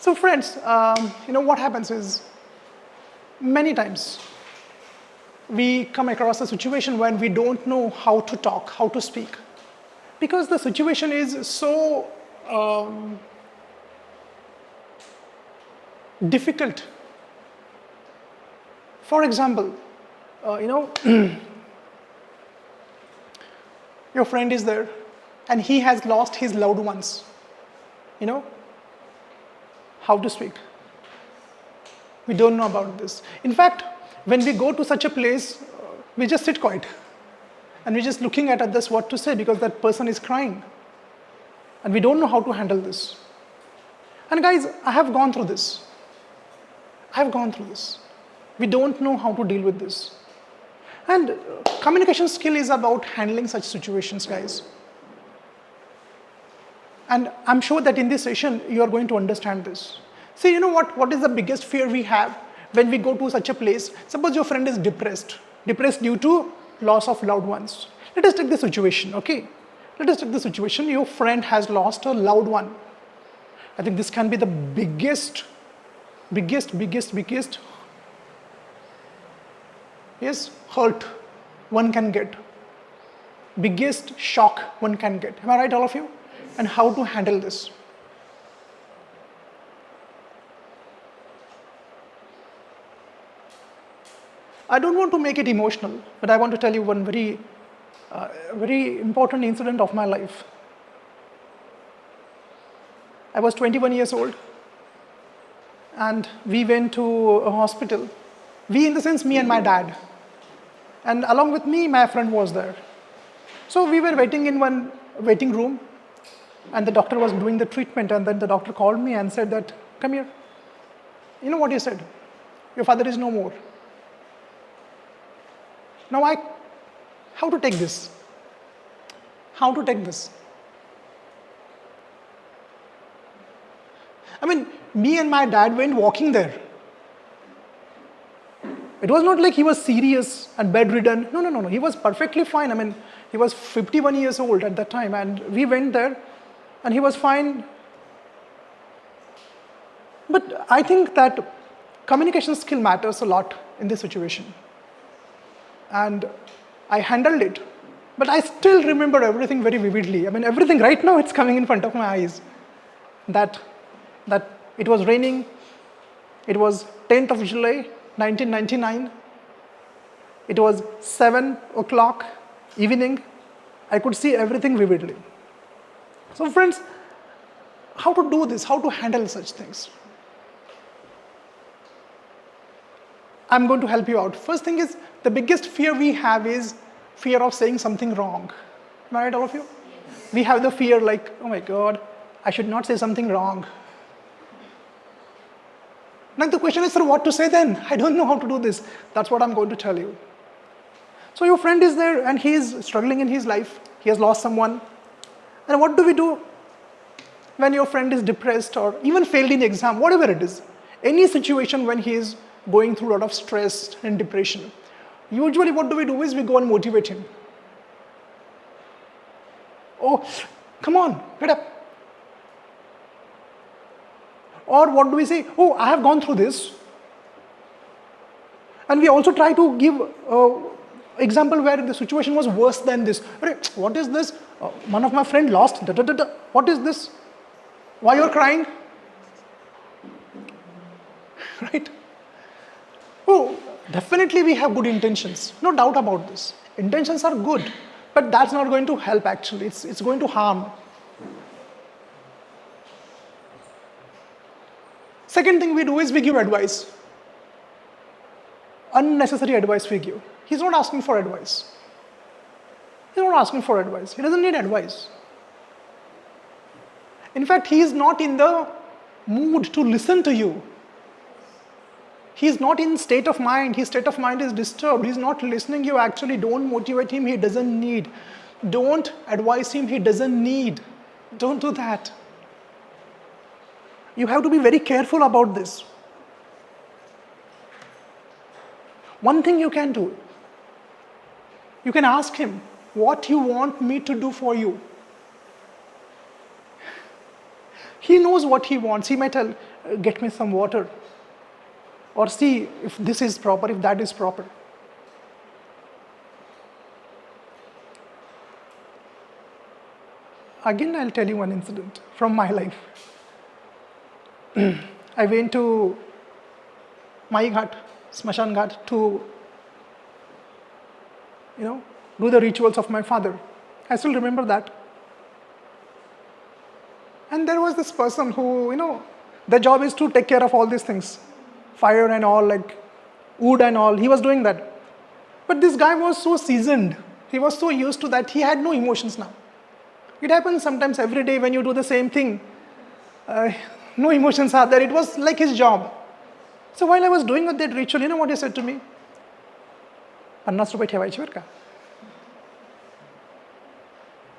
So friends, what happens is many times we come across a situation when we don't know how to talk, how to speak, because the situation is so difficult. For example, your friend is there and he has lost his loved ones. You know, how to speak. We don't know about this. In fact, when we go to such a place, we just sit quiet and we're just looking at others what to say because that person is crying and we don't know how to handle this. And guys, I have gone through this. We don't know how to deal with this. And communication skill is about handling such situations, guys. And I'm sure that in this session, you are going to understand this. See, you know what is the biggest fear we have when we go to such a place? Suppose your friend is depressed due to loss of loved ones. Let us take the situation, okay? Let us take the situation, your friend has lost a loved one. I think this can be the biggest, yes, hurt one can get. Biggest shock one can get. Am I right, all of you? And how to handle this. I don't want to make it emotional, but I want to tell you one very important incident of my life. I was 21 years old and we went to a hospital. We, in the sense, me and my dad. And along with me, my friend was there. So we were waiting in one waiting room and the doctor was doing the treatment, and then the doctor called me and said that, come here. You know what he said? Your father is no more. Now how to take this? How to take this? I mean, me and my dad went walking there. It was not like he was serious and bedridden. No. He was perfectly fine. I mean, he was 51 years old at that time, and we went there and he was fine. But I think that communication skill matters a lot in this situation. And I handled it. But I still remember everything very vividly. I mean, everything right now, it's coming in front of my eyes. That it was raining. It was 10th of July, 1999. It was 7 o'clock evening. I could see everything vividly. So friends, how to do this? How to handle such things? I'm going to help you out. First thing is, the biggest fear we have is fear of saying something wrong. Am I right, all of you? Yes. We have the fear like, oh my God, I should not say something wrong. Now the question is, sir, what to say then? I don't know how to do this. That's what I'm going to tell you. So your friend is there and he is struggling in his life. He has lost someone. And what do we do when your friend is depressed or even failed in exam, whatever it is? Any situation when he is going through a lot of stress and depression. Usually what do? Is we go and motivate him. Oh, come on, get up. Or what do we say? Oh, I have gone through this. And we also try to give example where the situation was worse than this. What is this? One of my friend lost. What is this? Why you're crying? Right? Oh, definitely we have good intentions. No doubt about this. Intentions are good, but that's not going to help actually. It's going to harm. Second thing we do is we give advice. Unnecessary advice we give. He's not asking for advice. He doesn't need advice. In fact, he is not in the mood to listen to you. He is not in state of mind. His state of mind is disturbed. He's not listening. You actually don't motivate him. He doesn't need. Don't advise him. He doesn't need. Don't do that. You have to be very careful about this. One thing you can do, you can ask him, what you want me to do for you? He knows what he wants. He might tell, get me some water, or see if this is proper, if that is proper. Again, I'll tell you one incident from my life. I went to Mai Ghat, Smashan Ghat, to do the rituals of my father. I still remember that. And there was this person who, the job is to take care of all these things, fire and all, like wood and all. He was doing that. But this guy was so seasoned. He was so used to that. He had no emotions now. It happens sometimes every day when you do the same thing. No emotions are there. It was like his job. So while I was doing that ritual, you know what he said to me? 50 रुपये ठेवायचे बरं का.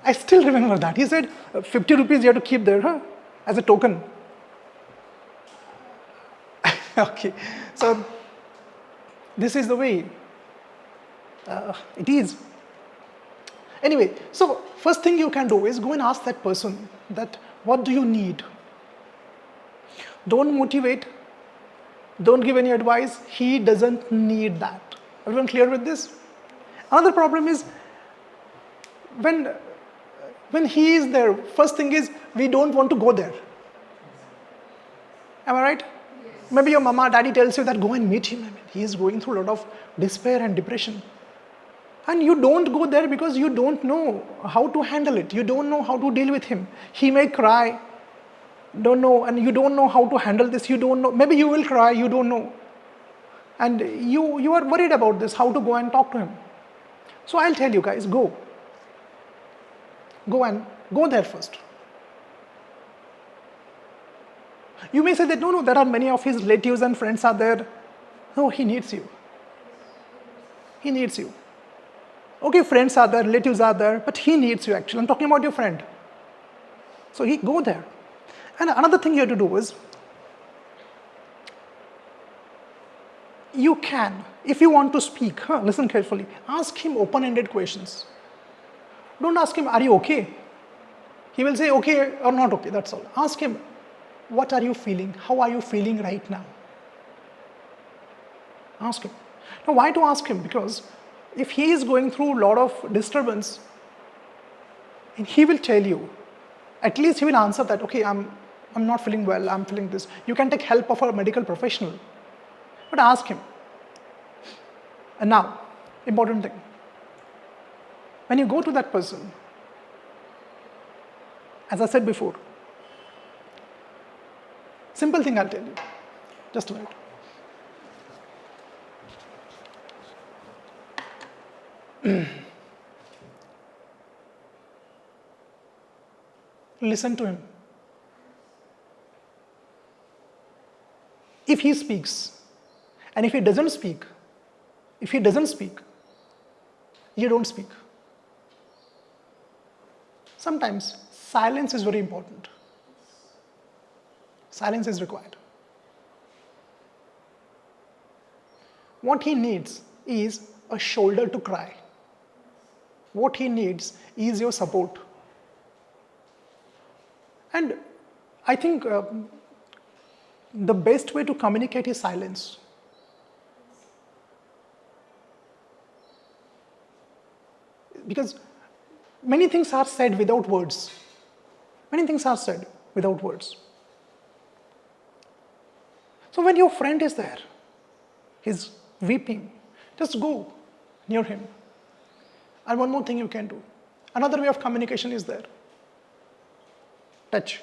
I still remember that. He said, 50 rupees you have to keep there, as a token. Okay, so this is the way it is. Anyway, so first thing you can do is go and ask that person that, what do you need? Don't motivate, don't give any advice. He doesn't need that. Everyone clear with this? Another problem is when he is there, first thing is we don't want to go there. Am I right? Yes. Maybe your mama, daddy tells you that go and meet him. I mean, he is going through a lot of despair and depression. And you don't go there because you don't know how to handle it. You don't know how to deal with him. He may cry, don't know, and you don't know how to handle this. You don't know. Maybe you will cry, you don't know. And you are worried about this, how to go and talk to him. So I'll tell you guys, go. Go there first. You may say that, no, there are many of his relatives and friends are there. No, he needs you. He needs you. Okay, friends are there, relatives are there, but he needs you actually. I'm talking about your friend. So go there. And another thing you have to do is, you can, if you want to speak, listen carefully, ask him open-ended questions. Don't ask him, are you okay? He will say okay or not okay, that's all. Ask him, what are you feeling? How are you feeling right now? Ask him. Now, why to ask him? Because if he is going through a lot of disturbance, and he will tell you, at least he will answer that, okay, I'm not feeling well, I'm feeling this. You can take help of a medical professional. But ask him. And now, important thing. When you go to that person, as I said before, simple thing I'll tell you. Just a minute. Listen to him. If he speaks, and if he doesn't speak, you don't speak. Sometimes silence is very important. Silence is required. What he needs is a shoulder to cry. What he needs is your support. And I think the best way to communicate is silence. Because many things are said without words. Many things are said without words. So when your friend is there, he's weeping, just go near him. And one more thing you can do. Another way of communication is there. Touch.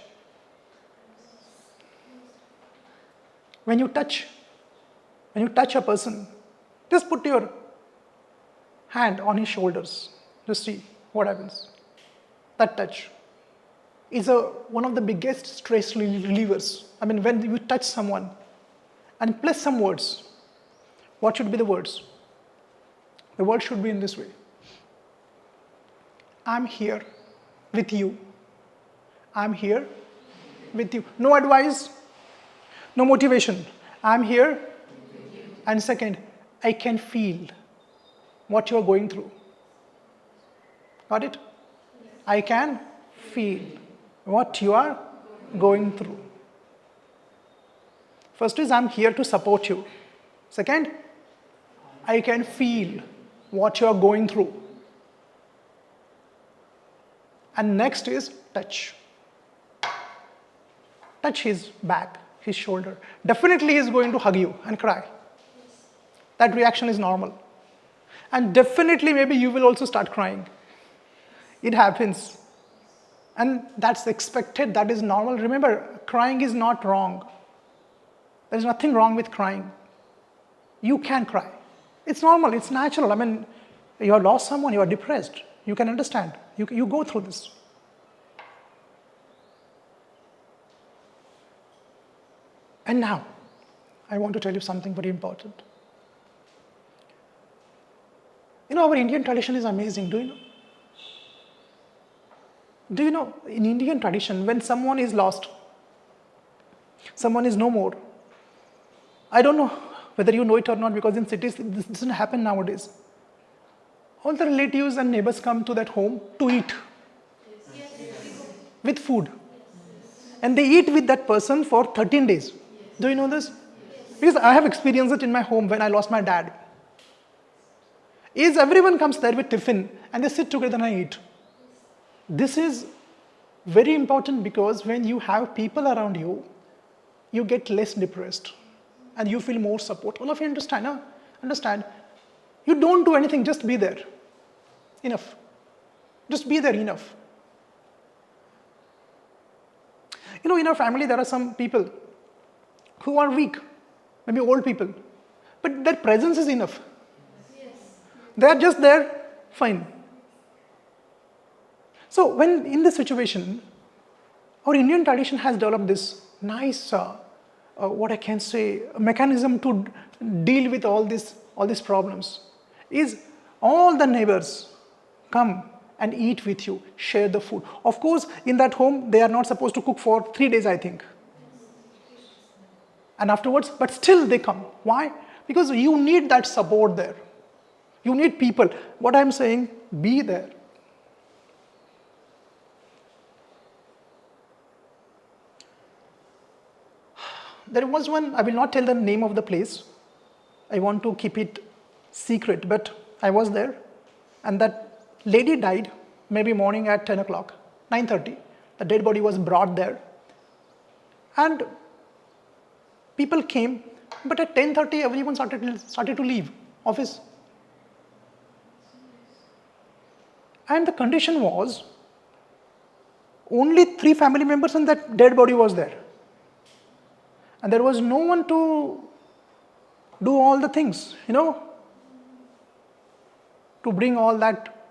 When you touch a person, just put your hand on his shoulders. Just see what happens. That touch is one of the biggest stress relievers. I mean, when you touch someone and plus some words, what should be the words? The words should be in this way. I'm here with you. I'm here with you. No advice, no motivation. I'm here. And second, I can feel what you are going through. Got it? I can feel what you are going through. First is I'm here to support you. Second, I can feel what you are going through. And next is touch. Touch his back, his shoulder. Definitely he's going to hug you and cry. That reaction is normal. And definitely maybe you will also start crying. It happens. And that's expected, that is normal. Remember, crying is not wrong. There is nothing wrong with crying. You can cry. It's normal, it's natural. I mean, you have lost someone, you are depressed. You can understand. You go through this. And now, I want to tell you something very important. You know, our Indian tradition is amazing, do you know? Do you know, in Indian tradition, when someone is lost, someone is no more, I don't know whether you know it or not, because in cities this doesn't happen nowadays. All the relatives and neighbors come to that home to eat with food. And they eat with that person for 13 days. Do you know this? Because I have experienced it in my home when I lost my dad. Is everyone comes there with tiffin and they sit together and eat. This is very important because when you have people around you, you get less depressed and you feel more support. All of you understand, huh? Understand? You don't do anything, just be there. Enough. Just be there, enough. You know, in our family there are some people who are weak, maybe old people, but their presence is enough. They are just there, fine. So when in this situation, our Indian tradition has developed this nice, what I can say, mechanism to deal with all these problems. Is all the neighbors come and eat with you, share the food. Of course, in that home, they are not supposed to cook for 3 days, I think. And afterwards, but still they come. Why? Because you need that support there. You need people. What I'm saying, be there. There was one, I will not tell the name of the place. I want to keep it secret, but I was there. And that lady died, maybe morning at 10 o'clock, 9:30. The dead body was brought there. And people came, but at 10:30, everyone started to leave office. And the condition was, only 3 family members and that dead body was there. And there was no one to do all the things, to bring all that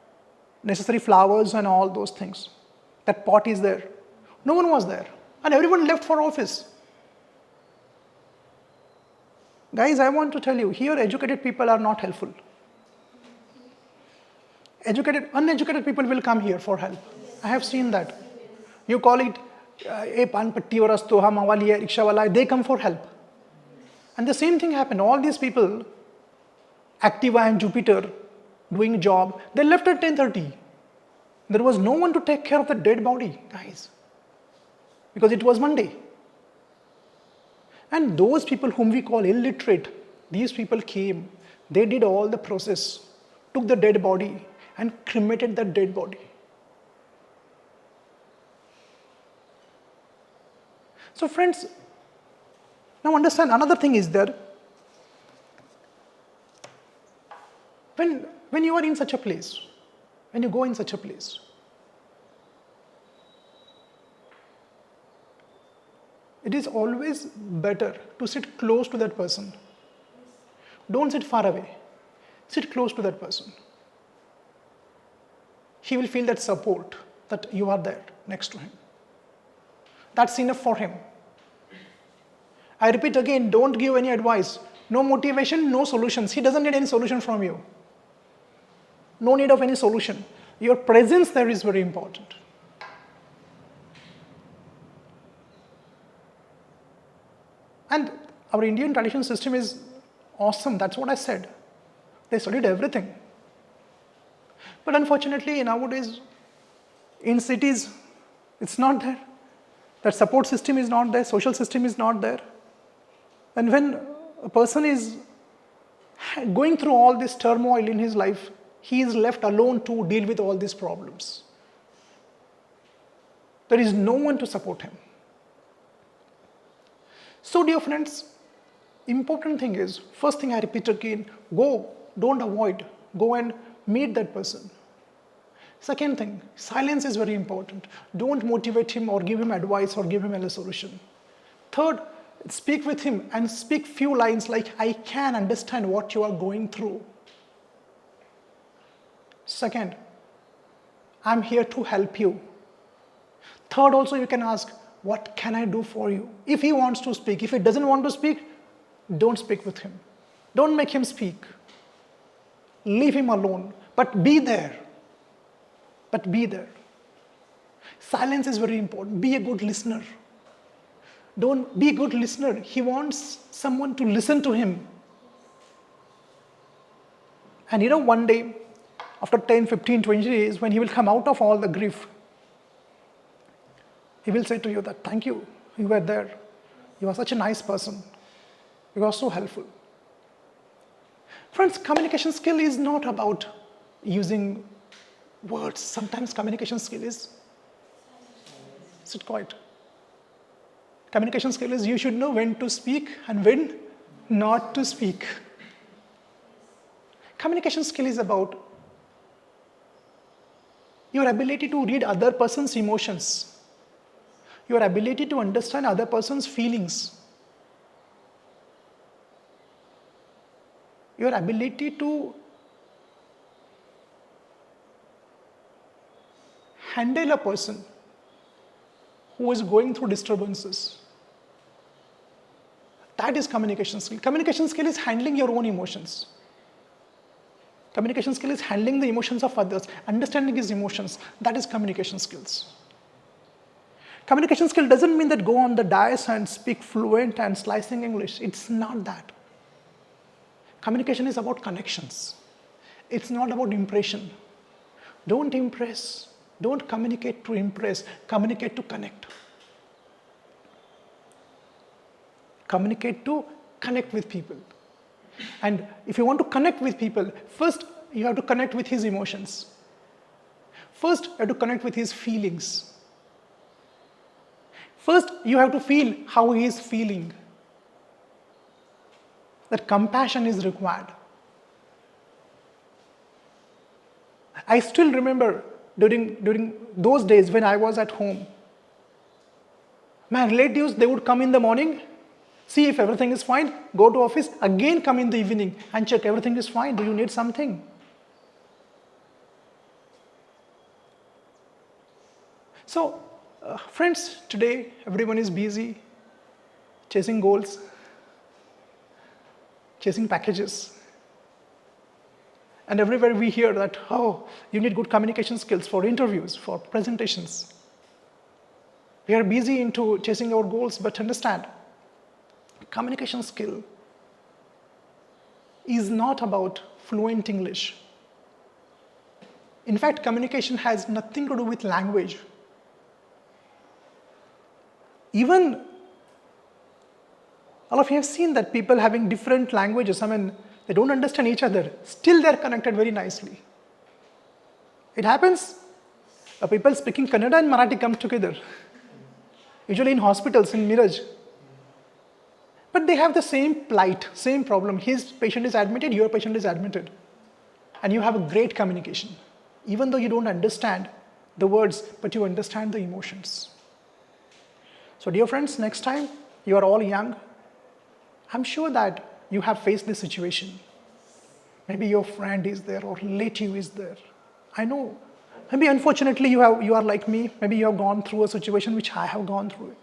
necessary flowers and all those things. That pot is there. No one was there. And everyone left for office. Guys, I want to tell you, here educated people are not helpful. Uneducated people will come here for help. I have seen that. You call it, pan patti varasto, hum awali hai, rickshaw wala hai, they come for help. And the same thing happened. All these people, Activa and Jupiter, doing a job, they left at 10:30. There was no one to take care of the dead body, guys. Because it was Monday. And those people whom we call illiterate, these people came, they did all the process, took the dead body and cremated that dead body. So friends, now understand another thing is there. When you are in such a place, when you go in such a place, it is always better to sit close to that person. Don't sit far away. Sit close to that person. He will feel that support, that you are there next to him. That's enough for him. I repeat again, don't give any advice. No motivation, no solutions. He doesn't need any solution from you. No need of any solution. Your presence there is very important. And our Indian tradition system is awesome. That's what I said. They studied everything. But unfortunately, nowadays, in cities, it's not there. That support system is not there. Social system is not there. And when a person is going through all this turmoil in his life, he is left alone to deal with all these problems. There is no one to support him. So dear friends, important thing is, first thing I repeat again, go, don't avoid, go and meet that person. Second thing, silence is very important. Don't motivate him or give him advice or give him a solution. Third, speak with him and speak few lines like, I can understand what you are going through. Second, I'm here to help you. Third, also you can ask, what can I do for you? If he wants to speak, if he doesn't want to speak, don't speak with him. Don't make him speak. Leave him alone, but be there. But be there. Silence is very important. Be a good listener. Don't be a good listener. He wants someone to listen to him. And one day, after 10, 15, 20 days, when he will come out of all the grief, he will say to you that, thank you, you were there. You are such a nice person. You are so helpful. Friends, communication skill is not about using words. Sometimes communication skill is sit quiet. Communication skill is you should know when to speak and when not to speak. Communication skill is about your ability to read other person's emotions, your ability to understand other person's feelings, your ability to handle a person who is going through disturbances. That is communication skill. Communication skill is handling your own emotions. Communication skill is handling the emotions of others, understanding his emotions. That is communication skills. Communication skill doesn't mean that go on the dais and speak fluent and slicing English. It's not that. Communication is about connections. It's not about impression. Don't impress. Don't communicate to impress. Communicate to connect. Communicate to connect with people. And if you want to connect with people, first you have to connect with his emotions. First you have to connect with his feelings. First you have to feel how he is feeling. That compassion is required. I still remember during those days when I was at home, my relatives, they would come in the morning, see if everything is fine, go to office, again come in the evening and check everything is fine. Do you need something? So, friends, today everyone is busy chasing goals, chasing packages. And everywhere we hear that, oh, you need good communication skills for interviews, for presentations. We are busy into chasing our goals, but understand, communication skill is not about fluent English. In fact, communication has nothing to do with language. Even all of you have seen that people having different languages, they don't understand each other, still they're connected very nicely. It happens, people speaking Kannada and Marathi come together, usually in hospitals, in Miraj. But they have the same plight, same problem. His patient is admitted, your patient is admitted. And you have a great communication. Even though you don't understand the words, but you understand the emotions. So dear friends, next time you are all young, I'm sure that you have faced this situation. Maybe your friend is there or relative is there. I know. Maybe unfortunately you are like me. Maybe you have gone through a situation which I have gone through.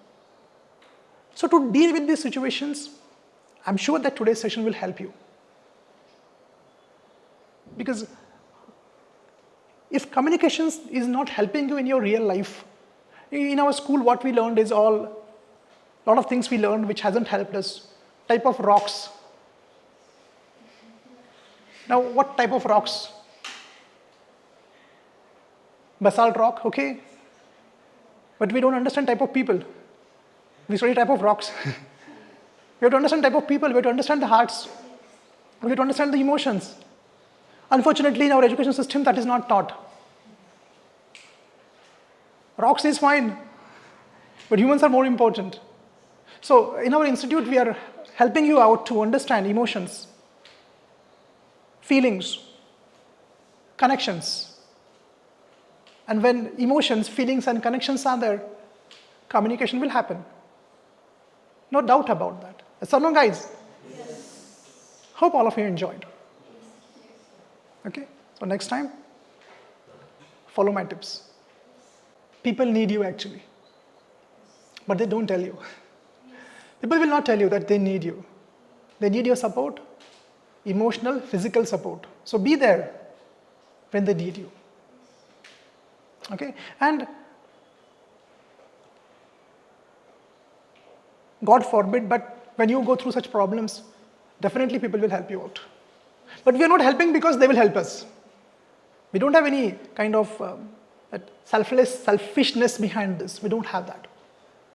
So to deal with these situations, I'm sure that today's session will help you. Because if communications is not helping you in your real life, in our school what we learned is a lot of things we learned which hasn't helped us. Type of rocks. Now what type of rocks? Basalt rock, okay. But we don't understand type of people. We study type of rocks. We have to understand the type of people, we have to understand the hearts, we have to understand the emotions. Unfortunately, in our education system, that is not taught. Rocks is fine, but humans are more important. So in our institute, we are helping you out to understand emotions, feelings, connections. And when emotions, feelings, and connections are there, communication will happen. No doubt about that. Yes or no, guys? Yes. Hope all of you enjoyed. Okay, so next time, follow my tips. People need you actually, but they don't tell you. People will not tell you that they need you. They need your support, emotional, physical support. So be there when they need you. Okay, and God forbid, but when you go through such problems, definitely people will help you out. But we are not helping because they will help us. We don't have any kind of selfishness behind this. We don't have that.